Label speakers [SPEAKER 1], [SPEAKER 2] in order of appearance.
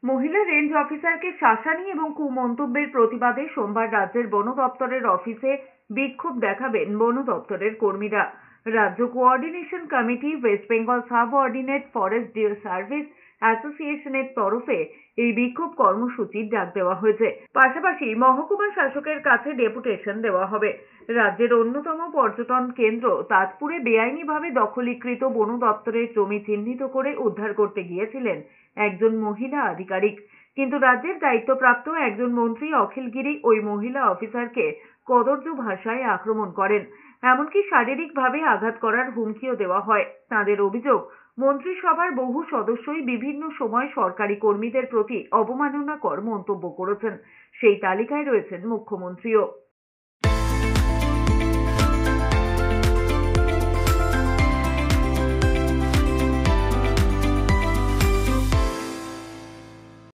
[SPEAKER 1] মহিলা রেঞ্জ অফিসারকে শাসানি এবং কুমন্তব্যের প্রতিবাদে সোমবার রাজ্যের বন দপ্তরের অফিসে বিক্ষোভ দেখাবেন বন দপ্তরের কর্মীরা। রাজ্য coordination committee, West Bengal subordinate forest deer service অ্যাসোসিয়েশনের তরফে এই বিক্ষোভ কর্মসূচির ডাক দেওয়া হয়েছে। পাশাপাশি মহকুমা শাসকের কাছে ডেপুটেশন দেওয়া হবে। রাজ্যের অন্যতম পর্যটন কেন্দ্র তাজপুরে বেআইনিভাবে দখলীকৃত বন দপ্তরের জমি চিহ্নিত করে উদ্ধার করতে গিয়েছিলেন একজন মহিলা আধিকারিক, কিন্তু রাজ্যের দায়িত্বপ্রাপ্ত একজন মন্ত্রী অখিল গিরি ওই মহিলা অফিসারকে কদর্য ভাষায় আক্রমণ করেন, এমনকি শারীরিকভাবে আঘাত করার হুমকিও দেওয়া হয়। তাদের অভিযোগ, মন্ত্রিসভার বহু সদস্যই বিভিন্ন সময় সরকারি কর্মীদের প্রতি অবমাননাকর মন্তব্য করেছেন, সেই তালিকায় রয়েছেন মুখ্যমন্ত্রীও।